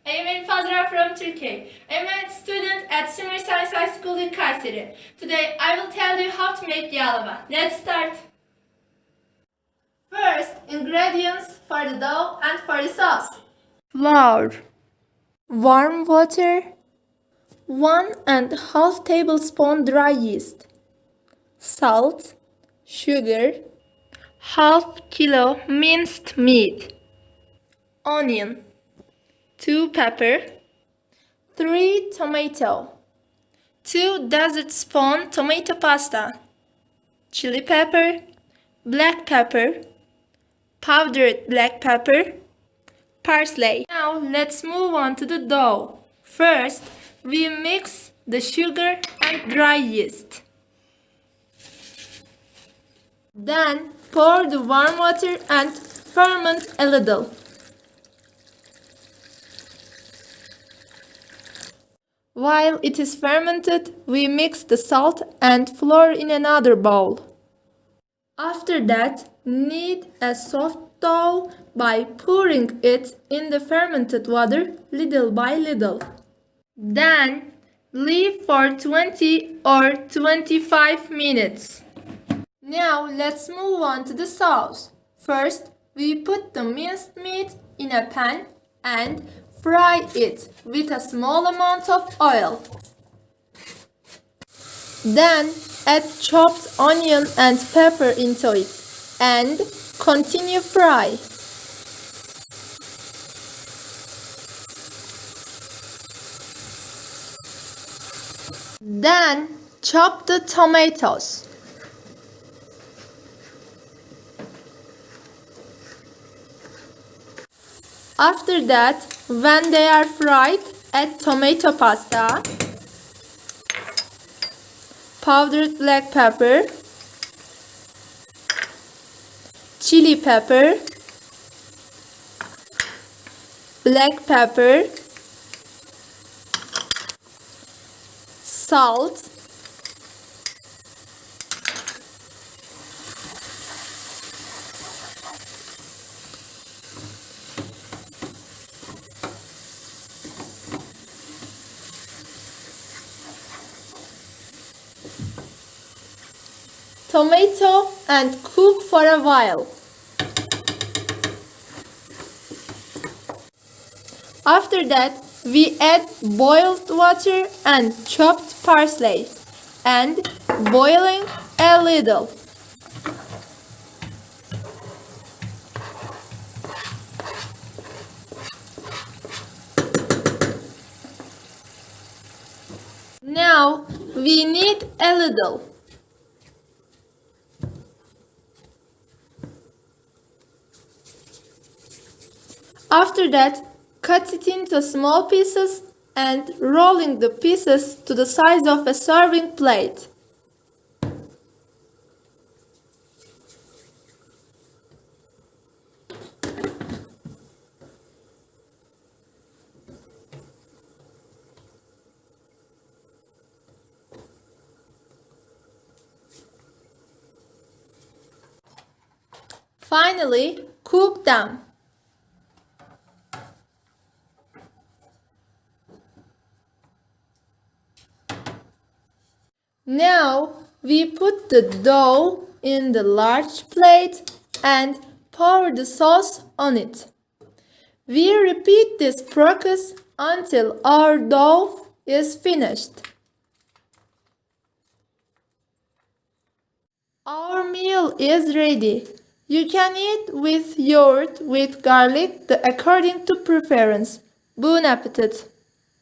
I am Elif Azra from Turkey. I am a student at Simmer Science High School in Kayseri. Today I will tell you how to make yalava. Let's start. First, ingredients for the dough and for the sauce. Flour, warm water, 1.5 tablespoon dry yeast, salt, sugar, half kilo minced meat, onion, 2 pepper, 3 tomato, 2 dessertspoon tomato pasta, chili pepper, black pepper, powdered black pepper, parsley. Now let's move on to the dough. First, we mix the sugar and dry yeast. Then pour the warm water and ferment a little. While it is fermented, we mix the salt and flour in another bowl. After that, knead a soft dough by pouring it in the fermented water little by little. Then, leave for 20 or 25 minutes. Now, let's move on to the sauce. First, we put the minced meat in a pan and fry it with a small amount of oil. Then add chopped onion and pepper into it and continue fry. Then chop the tomatoes. After that, when they are fried, add tomato pasta, powdered black pepper, chili pepper, black pepper, salt, tomato and cook for a while. After that, we add boiled water and chopped parsley and boiling a little. Now we knead a little. After that, cut it into small pieces and rolling the pieces to the size of a serving plate. Finally, cook them. Now we put the dough in the large plate and pour the sauce on it. We repeat this process until our dough is finished. Our meal is ready. You can eat with yogurt, with garlic, according to preference. Bon appetit!